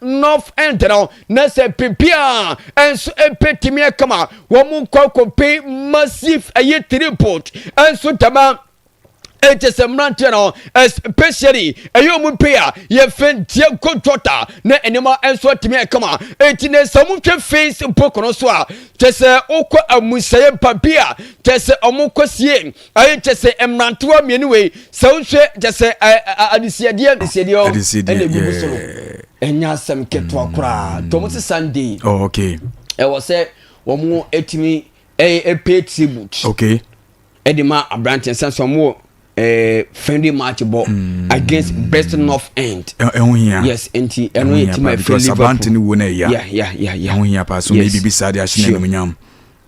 North End now na se pipia enso epetimi kama wo mu kwakọ pay massive aye report enso tama HSM no especially ayo mu pay a ye fen tie kontota na enema enso timi kama etine samu twe Facebook no so a tese okọ amusaye papia tese omukosie aye tese emrantewa mieniwe sawhwe tese adisiade ene gugu solo enya sam ketwa kura to mo Sunday. Oh, okay. E was say wo mu etimi pay tribute. Okay. Edema Abranten sense wo friendly match ball against Best North End. Yes, enti eno etimi friendly Abranten wo na ya. Yeah. Ehun ya pa so maybe beside ashine no nyam.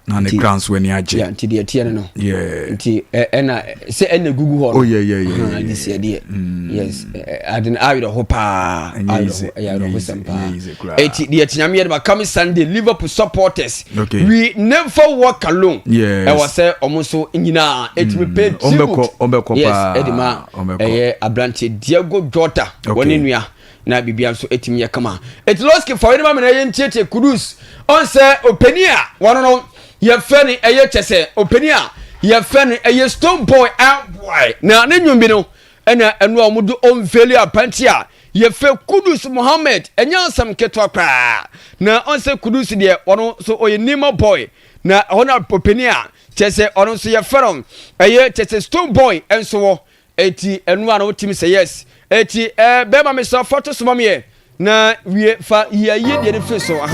Na the grounds when you yeah, until the tier no. Yeah. Until say ena gugu ho. Oh yeah. This year. Yes. I didn't I the hope I the sempa. Eti the tinyame ba coming Sunday Liverpool supporters. Okay. We never walk alone. Yes. I was say omoso nyina eti me pay. Ombeko yes, edima Abrante Diego Jota woni nua na bibia so etimi yakama. Eti Losky for any man na yen Kudus on say openia one no ye feni eye chese openia ye feni eye stone boy out boy na ne nwumbi no ena enu omudu on failure panti a ye fe Kudus Mohammed enya sam ketwa pa na on say Kudus de ono so oye nima boy na ona openia chese ono so ye ferom eye chese stone boy enso wo eti enu ana otimi say yes eti bema me so photo so me na we fa ye de ne face so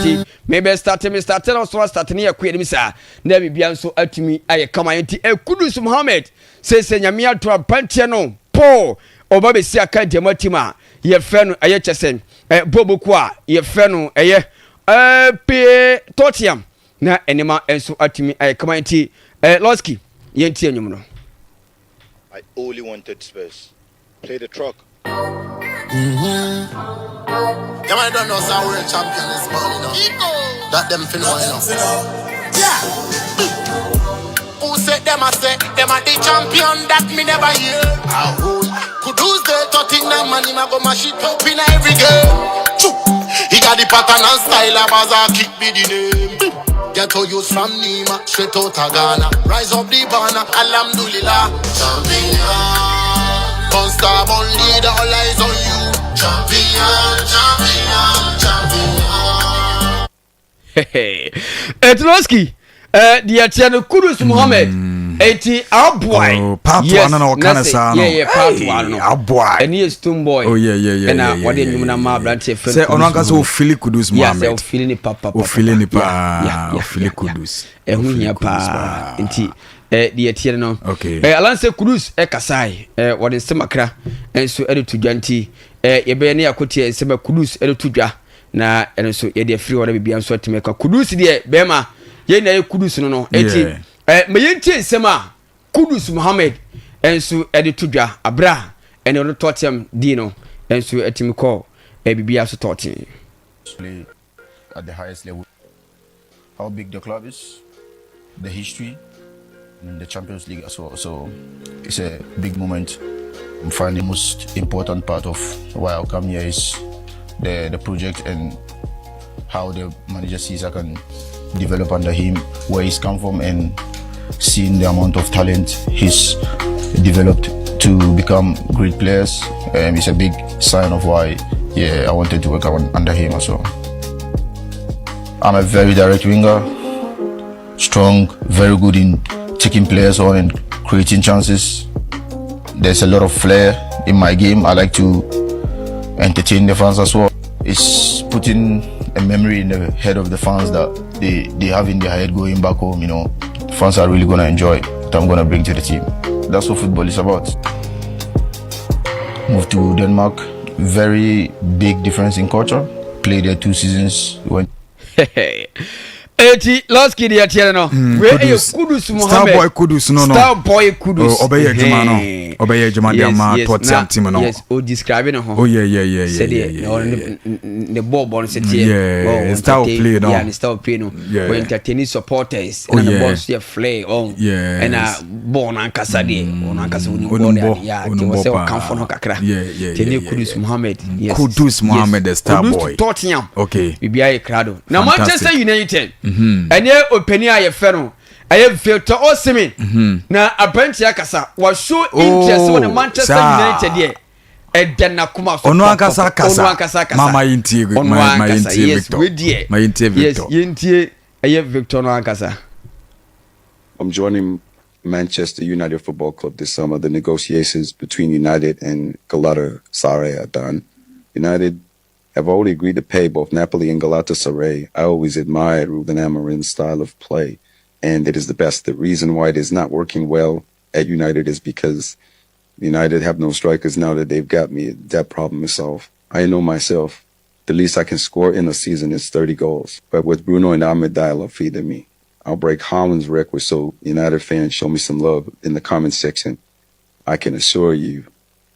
ti maybe start no so start ne yakwe ni sa na bibia nso atumi aye kama enti Kudus Mohammed se nyame ato apantie no po oba be si aka de matima ye fe no aye chesen boboku a ye fe no aye pe totiam na enema enso atumi aye kama enti Losky ye ntie nyum no. I only wanted space. Play the truck. Yeah, I don't know some world champion is born, you know. That them fin know, you know. Yeah. Who said them a say them a the champion that me never hear. Could lose the Tottenham and him a go mash it up in every game. He got the pattern and style of as a kick me the name. Get to use from Nima straight out of Ghana. Rise up the banner, alhamdulillah. Champion. Unstoppable leader, all eyes on you. Champion. Hey. Losky, the Atiano Kudus Mohammed. Eti our boy. Part yes, one no kana sa no. Yeah, part one no. Our boy. And he is stone boy. Oh yeah. And what you na ma Abrante friend. Say ono anka so feel Kudus Mohammed. Yes, o feel ni papa. O feel ni pa. O feel Kudus. Ehun ya pa. Enti the Atiano no. Okay. Alanse Kudus kasai. What is semakra enso to janti. Ye be ne akotie sema Kudus tudwa na enso ye de free wona bibia nso atimeka Kudus de bema ye na ye Kudus no eti me yentie sema Kudus Mohammed enso tudwa abra ene no totem di no enso atimiko bibia so totem play at the highest level. How big the club is, the history in the Champions League as well. So it's a big moment. I'm finding the most important part of why I come here is the project and how the manager sees I can develop under him, where he's come from, and seeing the amount of talent he's developed to become great players. It's a big sign of why I wanted to work under him as well. I'm a very direct winger, strong, very good in taking players on and creating chances. There's a lot of flair in my game. I like to entertain the fans as well. It's putting a memory in the head of the fans that they have in their head going back home, you know. The fans are really going to enjoy what I'm going to bring to the team. That's what football is about. Moved to Denmark, very big difference in culture. Played there 2 seasons. Eti Losky de atiere no. We e Kudus Mohammed. Starboy Kudus no. Starboy Kudus. Obeye adwuma no. Obeye adwuma de ma Tottenham team no. Yes, o describe no ho. Oh yeah. Said the ball born set here. Yeah, style play no. Yeah, style play no. We entertain supporters and the boss here flay on. Yeah. And born an kasade. On an kasade ball. Yeah, to say come for no kakra. Yeah. Teni Kudus Mohammed. Yes. Kudus Mohammed the Starboy. Tottenham. Okay. Bibia e krado. Now Manchester United. And ye openi aye feno aye Victor Osimhen na abranti akasa was show interest when Manchester United here edena kuma so ono akasa mama yintie Victor my yintie Victor yes yintie aye Victor no akasa. I'm joining Manchester United Football Club this summer. The negotiations between United and Galatasaray are done. United have already agreed to pay both Napoli and Galatasaray. I always admired Ruben Amorim's style of play, and it is the best. The reason why it is not working well at United is because United have no strikers. Now that they've got me, that problem is solved. I know myself, the least I can score in a season is 30 goals. But with Bruno and Ahmed Diallo feeding me, I'll break Holland's record, so United fans show me some love in the comment section. I can assure you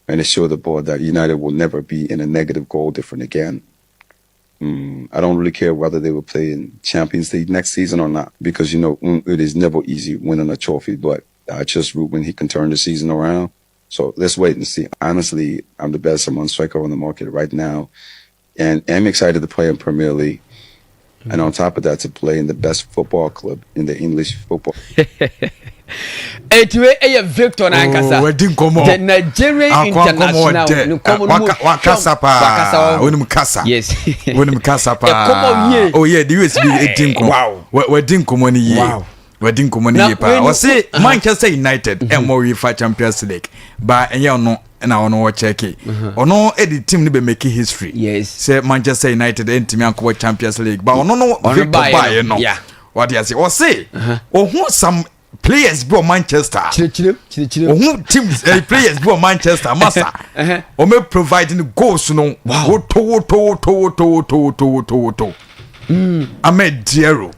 and assure the board that United will never be in a negative goal difference again. I don't really care whether they will play in Champions League next season or not, because, you know, it is never easy winning a trophy, but I just root when he can turn the season around. So let's wait and see. Honestly, I'm the best among striker on the market right now, and I'm excited to play in Premier League. And on top of that, to play in the best football club in the English football. Etwe eye Victor na nkasa. The Nigerian international. Wakasa pa. Wonum kasa. Yes. Wonum kasa pa. Oh yeah, the USB etin komo. Wow. We din komo ni ye. Wow. We din komo ni ye pa. O say Manchester United and more UEFA Champions League. Ba enye ono na ono wo check it. Ono edi team ni be make history. Yes. Say Manchester United entimi anko Champions League. Ba ono no Victor buy no. Yeah. What you say? O say some players bro Manchester. Chile. Who teams players bro Manchester Massa. O me providing goals no. Wow. To. Ahmed Diallo.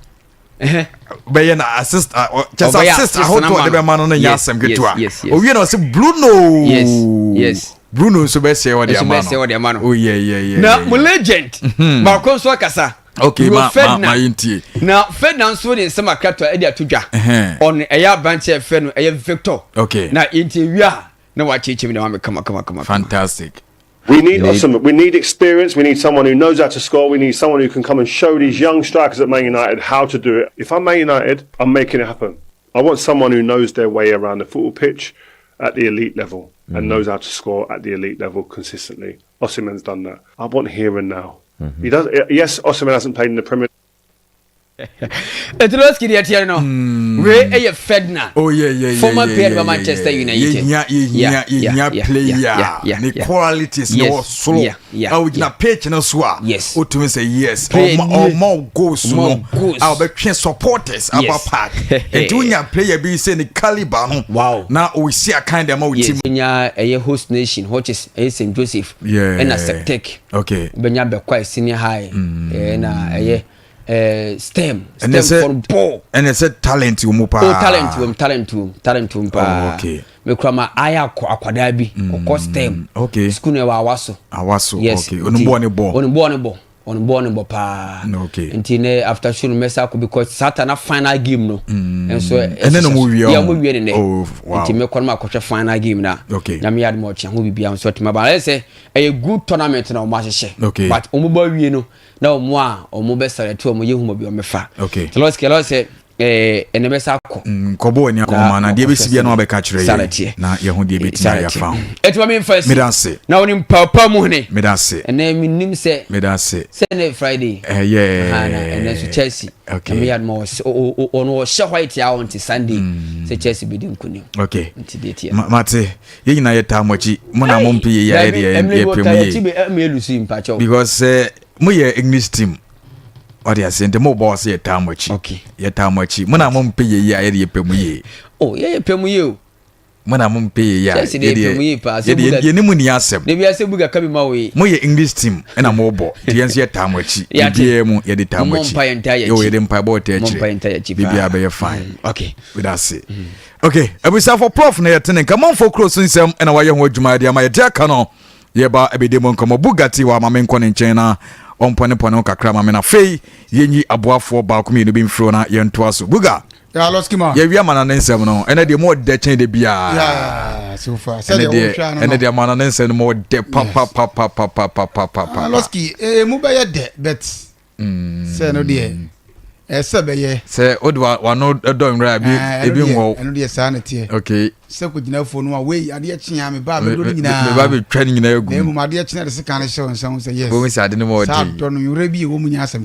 Be na assist just assist how to the man on the yasem getwa. O we no say Bruno. Yes. Bruno so be say what the man. Oh yeah. Now my legend. Marco so akasa. Okay, my inti. Now Ferdinand so dey sama krato e dey atodwa. On eya branch e fe no eya Victor. Okay. Na inti wia na wa cheche na wa come. Fantastic. We need we need experience. We need someone who knows how to score. We need someone who can come and show these young strikers at Man United how to do it. If I'm Man United, I'm making it happen. I want someone who knows their way around the football pitch at the elite level and knows how to score at the elite level consistently. Osimhen's done that. I want here and now. He does. Yes, Osimhen hasn't played in the Premier. Losky de atiere no. We eye Ferdinand. Oh yeah. Former player of Manchester United. Yeah, player. The qualities no slow. Oh, na pitch no so. Yes. O to say yes. More goals no. I'll be train supporters about park. And junior player be say the caliber no. Wow. Now we see a kind of more team. Nya a host nation which is St. Joseph. Yeah. And a Septek. Okay. Benya be quite senior high. And STEM for ball. And it's a talent to mupa. Talent to pa. Okay. Me krama aya akwada bi okọ STEM. Okay. School na awaso. Yes. Okay. On born bo pa. Okay. Nti ne after show mesa ko because Saturday final game no. And so and then mo wi ne. Oh wow. Nti me kwama akọhwe final game na. Okay. Na me yad mo che ho bibia so tima ba say a good tournament na o ma hye. Okay. But omo ba wie no na omo a omo be sare to omo yehu mo bi o mefa. Okay. Losky say ene besa ko kobo ni akoma na de besi bia na obeka kire ye na ye ho de betina ya fa etwa me first me dan se na oni papa mu ne me dan se ene mi nim se me dan se Sunday Friday yeah ene so Chelsea okay me yad mo ono she white ya on Sunday se Chelsea be din kunim okay nti de tie mate ye nyina ye ta mochi mo na mo mpe ye ya ye pemu ye because mo ye English team. What you say? The more boss ye tamochi. Okay. Ye tamochi. Muna mo mpe ye ya ye pemu ye. Oh, ye pemu ye. Mona mumpe ya. Ye ni muni asem. They be ase buga kabi mawe. Mo ye English team na mo bo. Tiense ye tamochi. Bibia mu ye de tamochi. Yo ye de mpa bo te echi. Bibia be ye fine. Okay. We that say. Okay, ebisa for prof na ye tene nka for cross nsem na wa ye ho adwuma dia ma ye dia ka no. Ye ba ebede mo nkomo Bugatti wa ma me nko ne nchen na ompone kakra ma me na fei yenyi aboafo ba ko me no bi mfro na ye ntoa so buga. Ya Losky ma. Ye wi mana nsem no ene de mo de chen de bia. Ya so far. Say de wo ene de mana nsem no mo de pa. Losky mu be ye de bet. Say no de. Ese be ye. Say odwa wa no do nra bi ebi nwo. Eno de sa na tie. Okay. Se ko gina fo no we ade chia me ba me do nyina. Me ba be twa nyina egu. Me mu ade chia de se kan show nsan say yes. Bo mi sa de no mo di. Sa do no yure bi wo mu nya asem.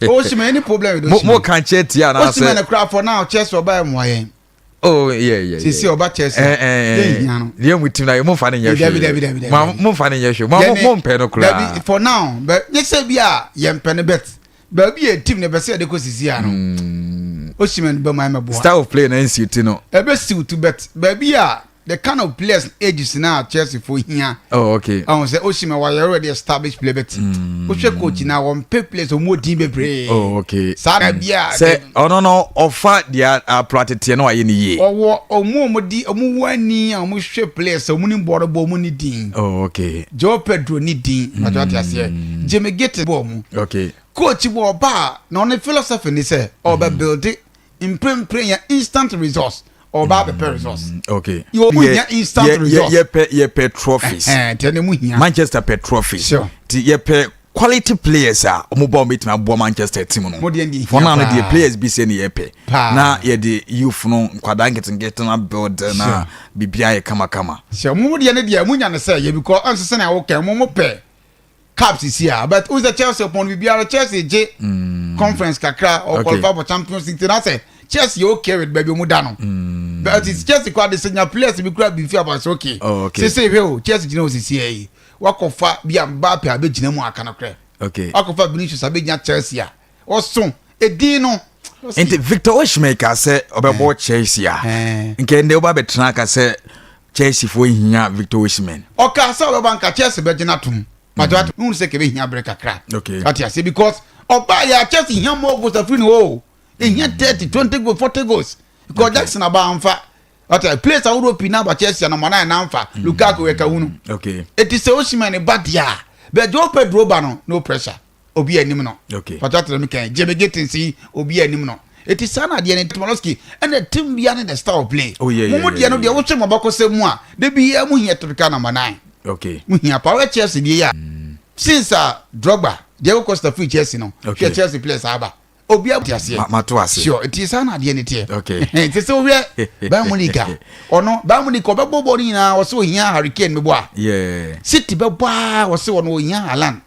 O shi me any problem with mo kan che tia na say. O shi me na craft for now chest oba mo ayen. Oh yeah. See oba chest. Ye mutim na mo fa ne nya hwe. Mo fa ne nya hwe. Mo mpe no kura. For now, but you say bia ye mpe ne bet. Baby a team never said the cosisia no. Oshiman be my boy. Style of play na NCT no. Ebe still to bet. Baby the kind of players ages now Chelsea for here. Oh okay. I say Oshiman was already established play bet. Oshe coach now on pay players o mo team be. Oh okay. Sada bia. Say no offer dia practice no aye ni ye. O mo di o mo wani o mo hwe players o mo ni board bo mo ni din. Oh okay. Joe Pedro ni din. Ma jo tia se. Jeme get bo mo. Okay. Coach wo ba na on philosophy ni say or be build it imprint instant resource or ba be resource. Okay. You instant resource. Ye pe trophies. Tell mu hia. Manchester pe trophies. Sure. Ye pe quality players omo ba meet abo Manchester team no. For now the players be say ye pe. Na ye the youth no kwada get na build na bibia ye kama. So mu de ne dia mu nya ne say ye because ansese na wo kan mu pe caps is here, but who's the Chelsea upon we be our Chelsea J conference kakra or qualify for Champions League. I say Chelsea okay with baby Mudano. But it's Chelsea quite the senior players be grab be fear about okay. Oh, okay. Say Chelsea knows is here. Walk of far be Mbappe a bit jinemo akana kre. Okay. Walk of far Vinicius a bit Chelsea. Or soon a dino. And Victor Oshmaker say about Chelsea. Nke nde oba betraka say Chelsea for hia Victor Osimhen. Okay, so banka Chelsea be jinatum. Majority who say kebe hia break akra. Okay. That I say because oba ya Chelsea hia more goals than free no. Hia 30, 20 goals, 40 goals. Because Jackson aba amfa. That I place a Europe na ba Chelsea na mana na amfa. Lukaku weka unu. Okay. It is Osimhen bad ya. But Joe Pedro ba no pressure. Obi anim no. Okay. But that me kan Jebe getting see obi anim no. It is sana de Losky and the team bia the style of play. Oh yeah. Mo de no de wo twem abako se mu a. De bia mu hia to na mana. Okay. We hear power Chelsea dey ya. Since Drogba, Diego Costa free Chelsea no. Okay. Chelsea players aba. Obi abu Chelsea. Mato ase. Sure, it is an idea ntie. Okay. It is so we Bayern Munich. Ono Bayern Munich ko be bobo ni na wo so hia Hurricane me bo a. Yeah. City be bo a wo se wo no hia Haaland.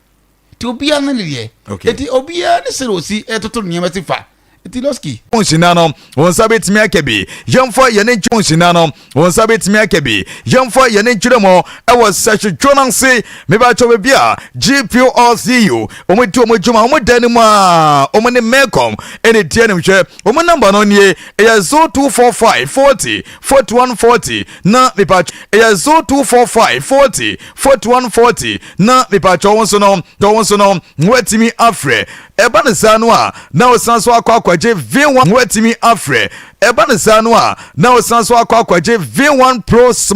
Ti obi an ne le. Okay. Eti obi an ne se rosi etoto nyema ti fa. Eti Losky. Onsinano, won sabet mi akebi. Yemfo ye ne onsinano, won sabet mi akebi. Yemfo ye ne twiremo e was such a jonanse me ba cho bia GPOCU. Omo ti omo juma omo dani ma omo ne mekom ene tie ne hwe. Omo number no nie e ya 0245 40 4140 na me pa e ya 0245 40 4140 na me pa cho won so no wetimi afre eba ne sanu a na osanso akwa je V1 wetimi afre eba ne sanu a na osanso akwa je V1 Pro